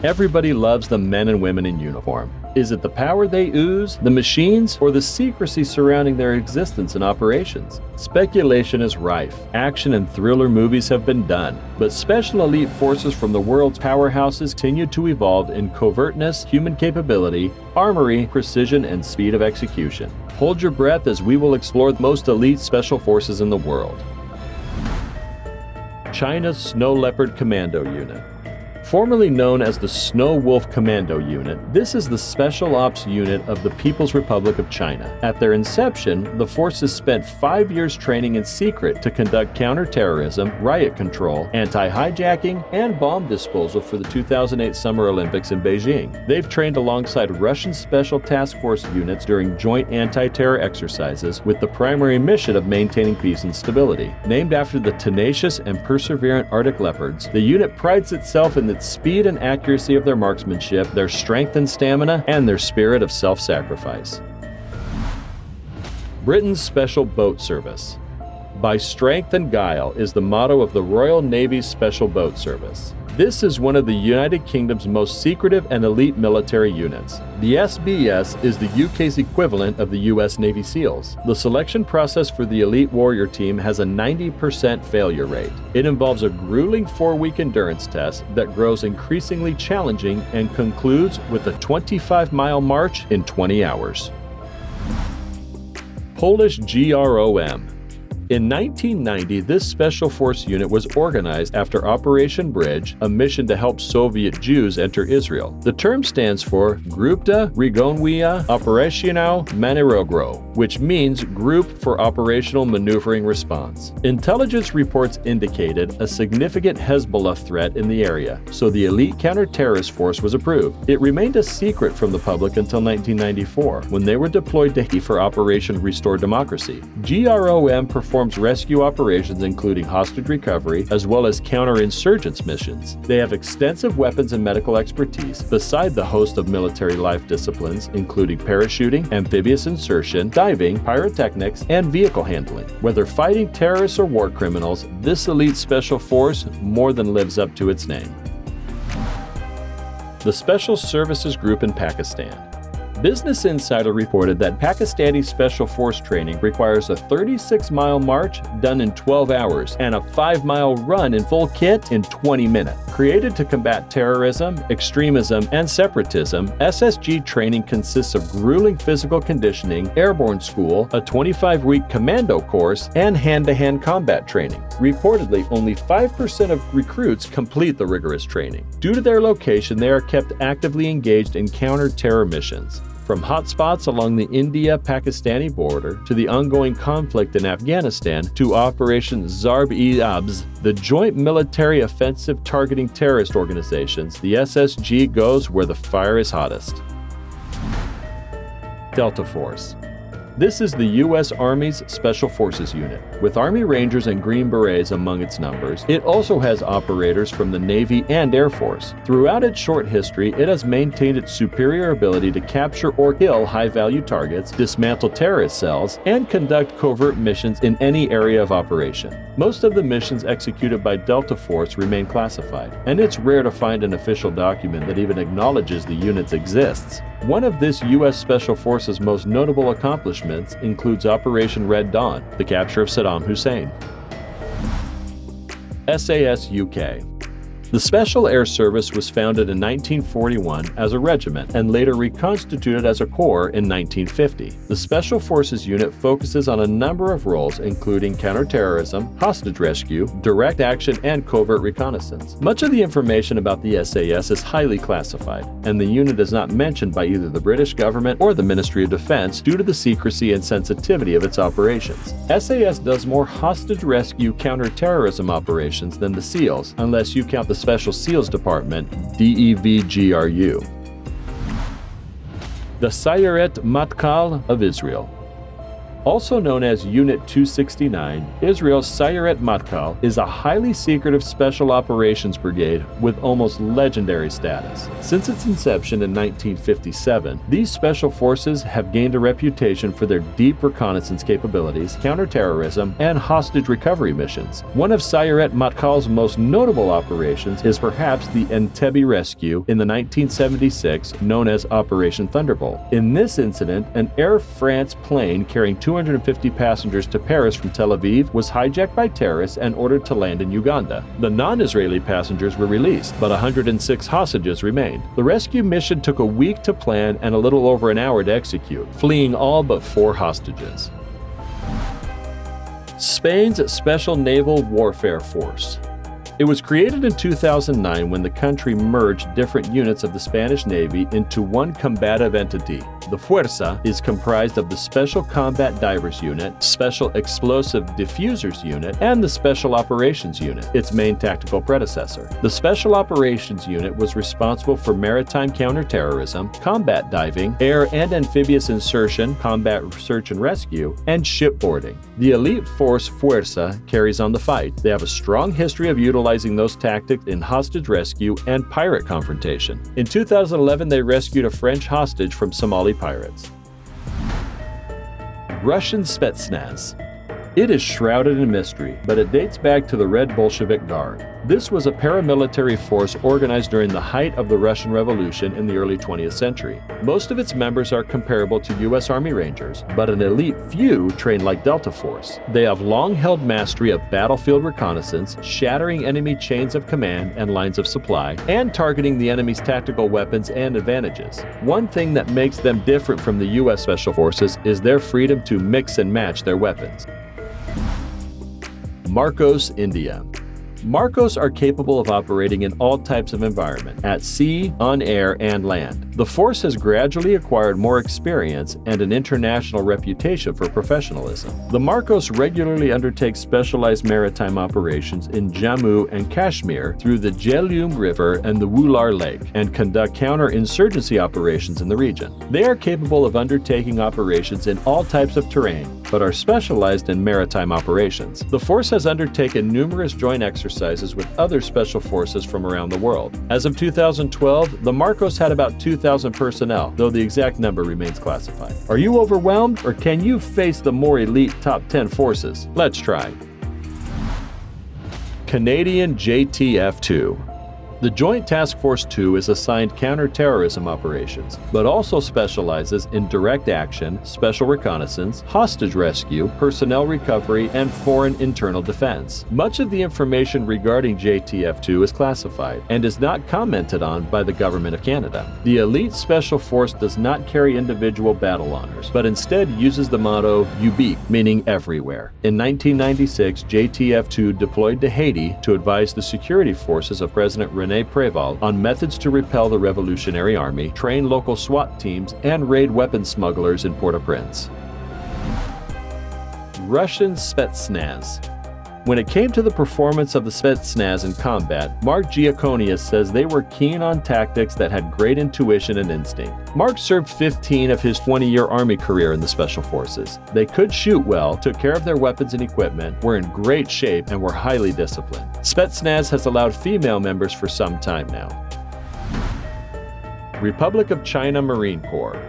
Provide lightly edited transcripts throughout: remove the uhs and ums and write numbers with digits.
Everybody loves the men and women in uniform. Is it the power they ooze, the machines, or the secrecy surrounding their existence and operations? Speculation is rife. Action and thriller movies have been done, but special elite forces from the world's powerhouses continue to evolve in covertness, human capability, armory, precision, and speed of execution. Hold your breath as we will explore the most elite special forces in the world. China's Snow Leopard Commando Unit. Formerly known as the Snow Wolf Commando Unit, this is the special ops unit of the People's Republic of China. At their inception, the forces spent 5 years training in secret to conduct counterterrorism, riot control, anti-hijacking, and bomb disposal for the 2008 Summer Olympics in Beijing. They've trained alongside Russian Special Task Force units during joint anti-terror exercises with the primary mission of maintaining peace and stability. Named after the tenacious and perseverant Arctic leopards, the unit prides itself in its speed and accuracy of their marksmanship, their strength and stamina, and their spirit of self-sacrifice. Britain's Special Boat Service. By Strength and Guile is the motto of the Royal Navy's Special Boat Service. This is one of the United Kingdom's most secretive and elite military units. The SBS is the UK's equivalent of the US Navy SEALs. The selection process for the elite warrior team has a 90% failure rate. It involves a grueling 4-week endurance test that grows increasingly challenging and concludes with a 25-mile march in 20 hours. Polish GROM. In 1990, this Special Force unit was organized after Operation Bridge, a mission to help Soviet Jews enter Israel. The term stands for Grupta Regonwia Operational Manewrogro, which means Group for Operational Maneuvering Response. Intelligence reports indicated a significant Hezbollah threat in the area, so the elite counter-terrorist force was approved. It remained a secret from the public until 1994, when they were deployed to Haiti for Operation Restore Democracy. GROM performs rescue operations including hostage recovery as well as counterinsurgents missions. They have extensive weapons and medical expertise beside the host of military life disciplines including parachuting, amphibious insertion, diving, pyrotechnics, and vehicle handling. Whether fighting terrorists or war criminals, this elite special force more than lives up to its name. The Special Services Group in Pakistan. Business Insider reported that Pakistani Special Force training requires a 36-mile march done in 12 hours and a 5-mile run in full kit in 20 minutes. Created to combat terrorism, extremism, and separatism, SSG training consists of grueling physical conditioning, airborne school, a 25-week commando course, and hand-to-hand combat training. Reportedly, only 5% of recruits complete the rigorous training. Due to their location, they are kept actively engaged in counter-terror missions. From hotspots along the India-Pakistani border to the ongoing conflict in Afghanistan to Operation Zarb-e-Azb, the joint military offensive targeting terrorist organizations, the SSG goes where the fire is hottest. Delta Force. This is the U.S. Army's Special Forces unit. With Army Rangers and Green Berets among its numbers, it also has operators from the Navy and Air Force. Throughout its short history, it has maintained its superior ability to capture or kill high-value targets, dismantle terrorist cells, and conduct covert missions in any area of operation. Most of the missions executed by Delta Force remain classified, and it's rare to find an official document that even acknowledges the unit exists. One of this U.S. Special Forces' most notable accomplishments includes Operation Red Dawn, the capture of Saddam Hussein. SAS UK. The Special Air Service was founded in 1941 as a regiment and later reconstituted as a corps in 1950. The Special Forces unit focuses on a number of roles including counterterrorism, hostage rescue, direct action, and covert reconnaissance. Much of the information about the SAS is highly classified, and the unit is not mentioned by either the British government or the Ministry of Defense due to the secrecy and sensitivity of its operations. SAS does more hostage rescue counterterrorism operations than the SEALs, unless you count the Special SEALs Department, DEVGRU. The SAYERET MATKAL of Israel. Also known as Unit 269, Israel's SAYERET MATKAL is a highly secretive special operations brigade with almost legendary status. Since its inception in 1957, these special forces have gained a reputation for their deep reconnaissance capabilities, counterterrorism, and hostage recovery missions. One of SAYERET MATKAL's most notable operations is perhaps the Entebbe rescue in the 1976, known as Operation Thunderbolt. In this incident, an Air France plane carrying 250 passengers to Paris from Tel Aviv was hijacked by terrorists and ordered to land in Uganda. The non-Israeli passengers were released, but 106 hostages remained. The rescue mission took a week to plan and a little over an hour to execute, fleeing all but 4 hostages. Spain's Special Naval Warfare Force. It was created in 2009 when the country merged different units of the Spanish Navy into one combative entity. The Fuerza is comprised of the Special Combat Divers Unit, Special Explosive Diffusers Unit, and the Special Operations Unit, its main tactical predecessor. The Special Operations Unit was responsible for maritime counterterrorism, combat diving, air and amphibious insertion, combat search and rescue, and shipboarding. The elite force Fuerza carries on the fight. They have a strong history of utilizing those tactics in hostage rescue and pirate confrontation. In 2011, they rescued a French hostage from Somali pirates. Russian SPETSNAZ. It is shrouded in mystery, but it dates back to the Red Bolshevik Guard. This was a paramilitary force organized during the height of the Russian Revolution in the early 20th century. Most of its members are comparable to U.S. Army Rangers, but an elite few train like Delta Force. They have long-held mastery of battlefield reconnaissance, shattering enemy chains of command and lines of supply, and targeting the enemy's tactical weapons and advantages. One thing that makes them different from the U.S. Special Forces is their freedom to mix and match their weapons. Marcos, India. Marcos are capable of operating in all types of environment, at sea, on air, and land. The force has gradually acquired more experience and an international reputation for professionalism. The Marcos regularly undertake specialized maritime operations in Jammu and Kashmir through the Jhelum River and the Wular Lake, and conduct counter-insurgency operations in the region. They are capable of undertaking operations in all types of terrain, but are specialized in maritime operations. The force has undertaken numerous joint exercises with other special forces from around the world. As of 2012, the Marcos had about 2,000 personnel, though the exact number remains classified. Are you overwhelmed, or can you face the more elite top 10 forces? Let's try. Canadian JTF-2. The Joint Task Force 2 is assigned counter-terrorism operations, but also specializes in direct action, special reconnaissance, hostage rescue, personnel recovery, and foreign internal defense. Much of the information regarding JTF-2 is classified and is not commented on by the Government of Canada. The elite special force does not carry individual battle honors, but instead uses the motto "Ubique," meaning everywhere. In 1996, JTF-2 deployed to Haiti to advise the security forces of President René Préval on methods to repel the Revolutionary Army, train local SWAT teams, and raid weapons smugglers in Port-au-Prince. Russian SPETSNAZ. When it came to the performance of the SPETSNAZ in combat, Mark Giaconius says they were keen on tactics that had great intuition and instinct. Mark served 15 of his 20-year Army career in the Special Forces. They could shoot well, took care of their weapons and equipment, were in great shape, and were highly disciplined. SPETSNAZ has allowed female members for some time now. Republic of China Marine Corps.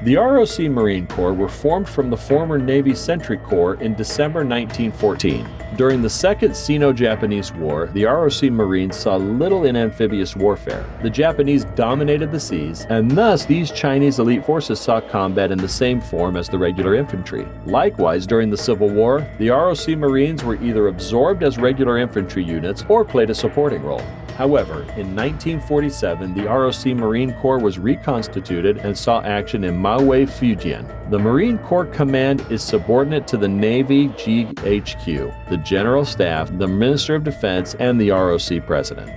The ROC Marine Corps were formed from the former Navy Sentry Corps in December 1914. During the Second Sino-Japanese War, the ROC Marines saw little in amphibious warfare. The Japanese dominated the seas, and thus these Chinese elite forces saw combat in the same form as the regular infantry. Likewise, during the Civil War, the ROC Marines were either absorbed as regular infantry units or played a supporting role. However, in 1947, the ROC Marine Corps was reconstituted and saw action in Maui, Fujian. The Marine Corps Command is subordinate to the Navy GHQ, the General Staff, the Minister of Defense, and the ROC President.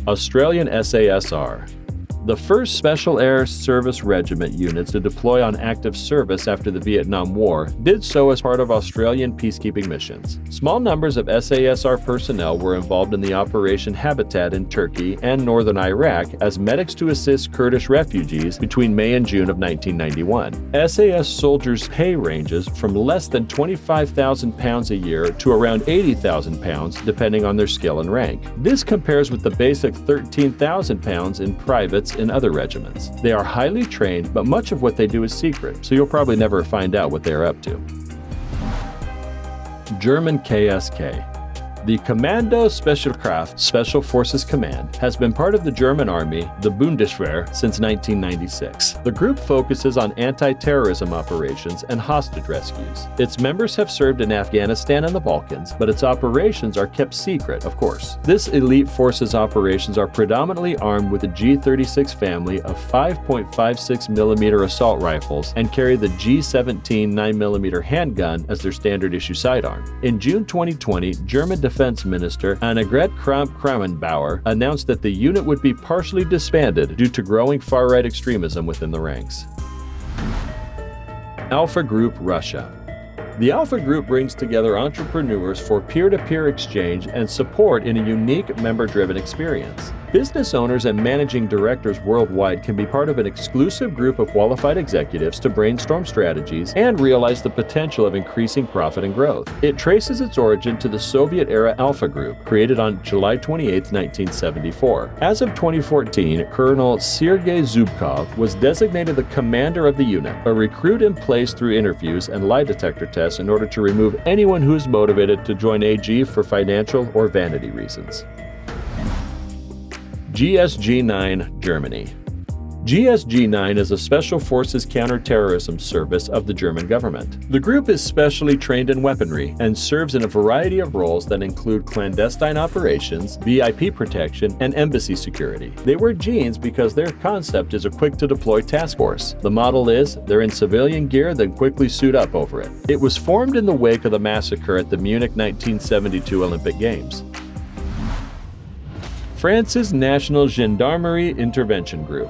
Australian SASR. The first Special Air Service Regiment units to deploy on active service after the Vietnam War did so as part of Australian peacekeeping missions. Small numbers of SASR personnel were involved in the Operation Habitat in Turkey and northern Iraq as medics to assist Kurdish refugees between May and June of 1991. SAS soldiers' pay ranges from less than £25,000 a year to around £80,000 depending on their skill and rank. This compares with the basic £13,000 in privates in other regiments. They are highly trained, but much of what they do is secret, so you'll probably never find out what they are up to. German KSK. The Commando Spezialkraft Special Forces Command has been part of the German Army, the Bundeswehr, since 1996. The group focuses on anti-terrorism operations and hostage rescues. Its members have served in Afghanistan and the Balkans, but its operations are kept secret, of course. This elite forces operations are predominantly armed with the G36 family of 5.56mm assault rifles and carry the G17 9mm handgun as their standard issue sidearm. In June 2020, German Defense Minister Annegret Kramp-Karrenbauer announced that the unit would be partially disbanded due to growing far-right extremism within the ranks. Alpha Group Russia. The Alpha Group brings together entrepreneurs for peer-to-peer exchange and support in a unique member-driven experience. Business owners and managing directors worldwide can be part of an exclusive group of qualified executives to brainstorm strategies and realize the potential of increasing profit and growth. It traces its origin to the Soviet-era Alpha Group, created on July 28, 1974. As of 2014, Colonel Sergei Zubkov was designated the commander of the unit, a recruit in place through interviews and lie detector tests in order to remove anyone who is motivated to join AG for financial or vanity reasons. GSG-9, Germany. GSG-9 is a Special Forces counterterrorism service of the German government. The group is specially trained in weaponry and serves in a variety of roles that include clandestine operations, VIP protection, and embassy security. They wear jeans because their concept is a quick-to-deploy task force. The model is, they're in civilian gear, then quickly suit up over it. It was formed in the wake of the massacre at the Munich 1972 Olympic Games. France's National Gendarmerie Intervention Group.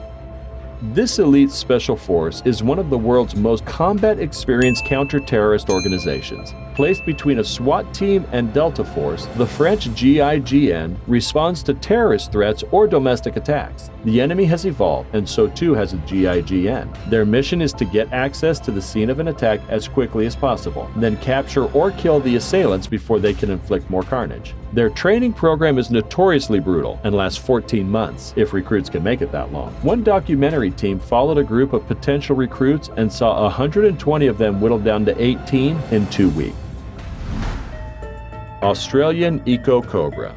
This elite special force is one of the world's most combat-experienced counter-terrorist organizations. Placed between a SWAT team and Delta Force, the French GIGN responds to terrorist threats or domestic attacks. The enemy has evolved, and so too has the GIGN. Their mission is to get access to the scene of an attack as quickly as possible, then capture or kill the assailants before they can inflict more carnage. Their training program is notoriously brutal and lasts 14 months, if recruits can make it that long. One documentary team followed a group of potential recruits and saw 120 of them whittled down to 18 in 2 weeks. Australian EKO-COBRA.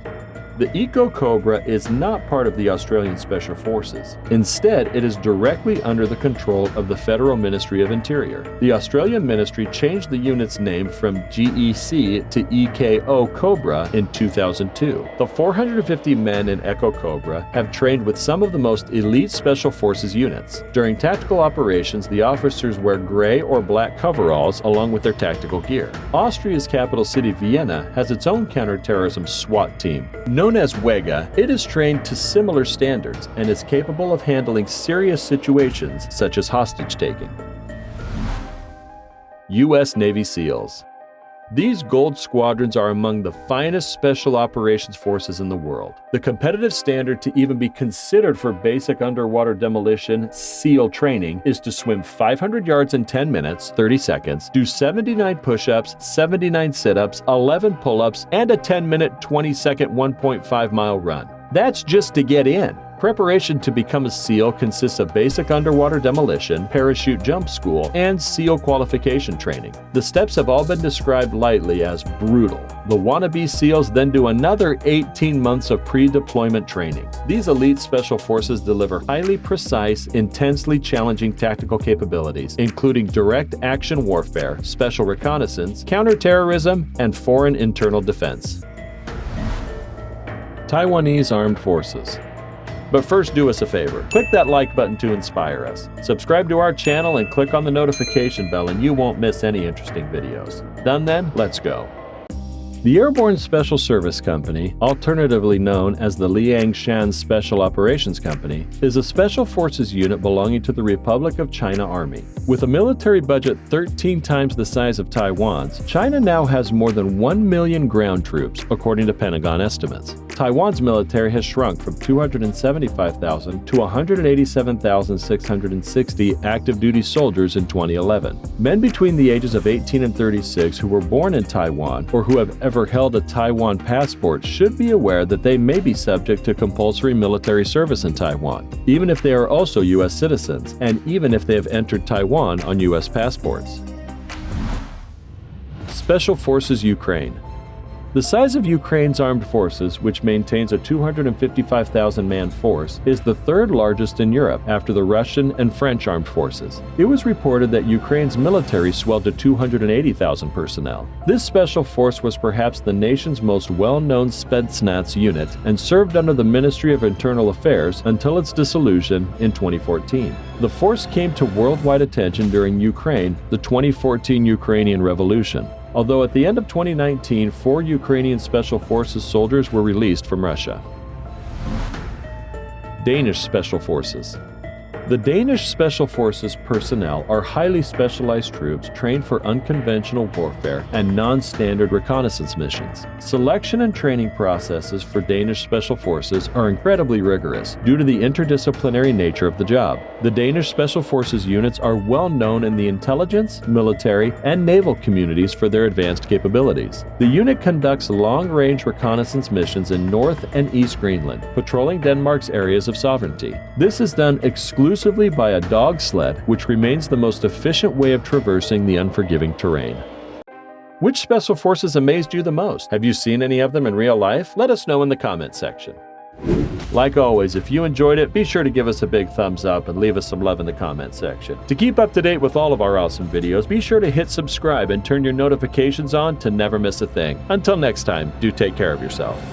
The EKO-COBRA is not part of the Australian Special Forces. Instead, it is directly under the control of the Federal Ministry of Interior. The Australian Ministry changed the unit's name from GEC to EKO-COBRA in 2002. The 450 men in EKO-COBRA have trained with some of the most elite Special Forces units. During tactical operations, the officers wear gray or black coveralls along with their tactical gear. Austria's capital city, Vienna, has its own counterterrorism SWAT team. Known as WEGA, it is trained to similar standards and is capable of handling serious situations such as hostage-taking. U.S. Navy SEALs. These gold squadrons are among the finest special operations forces in the world. The competitive standard to even be considered for basic underwater demolition SEAL training is to swim 500 yards in 10 minutes, 30 seconds, do 79 push-ups, 79 sit-ups, 11 pull-ups, and a 10-minute, 20-second, 1.5-mile run. That's just to get in. Preparation to become a SEAL consists of basic underwater demolition, parachute jump school, and SEAL qualification training. The steps have all been described lightly as brutal. The wannabe SEALs then do another 18 months of pre-deployment training. These elite special forces deliver highly precise, intensely challenging tactical capabilities, including direct action warfare, special reconnaissance, counterterrorism, and foreign internal defense. Taiwanese Armed Forces. But first, do us a favor. Click that like button to inspire us. Subscribe to our channel and click on the notification bell and you won't miss any interesting videos. Done then? Let's go. The Airborne Special Service Company, alternatively known as the Liangshan Special Operations Company, is a special forces unit belonging to the Republic of China Army. With a military budget 13 times the size of Taiwan's, China now has more than 1 million ground troops, according to Pentagon estimates. Taiwan's military has shrunk from 275,000 to 187,660 active duty soldiers in 2011. Men between the ages of 18 and 36 who were born in Taiwan or who have ever held a Taiwan passport should be aware that they may be subject to compulsory military service in Taiwan, even if they are also U.S. citizens, and even if they have entered Taiwan on U.S. passports. Special Forces Ukraine. The size of Ukraine's armed forces, which maintains a 255,000-man force, is the third largest in Europe after the Russian and French armed forces. It was reported that Ukraine's military swelled to 280,000 personnel. This special force was perhaps the nation's most well-known SPETSNAZ unit and served under the Ministry of Internal Affairs until its dissolution in 2014. The force came to worldwide attention during the 2014 Ukrainian Revolution, although at the end of 2019, 4 Ukrainian Special Forces soldiers were released from Russia. Danish Special Forces. The Danish Special Forces personnel are highly specialized troops trained for unconventional warfare and non-standard reconnaissance missions. Selection and training processes for Danish Special Forces are incredibly rigorous due to the interdisciplinary nature of the job. The Danish Special Forces units are well known in the intelligence, military, and naval communities for their advanced capabilities. The unit conducts long-range reconnaissance missions in North and East Greenland, patrolling Denmark's areas of sovereignty. This is done exclusively by a dog sled, which remains the most efficient way of traversing the unforgiving terrain. Which special forces amazed you the most? Have you seen any of them in real life? Let us know in the comment section. Like always, if you enjoyed it, be sure to give us a big thumbs up and leave us some love in the comment section. To keep up to date with all of our awesome videos, be sure to hit subscribe and turn your notifications on to never miss a thing. Until next time, do take care of yourself.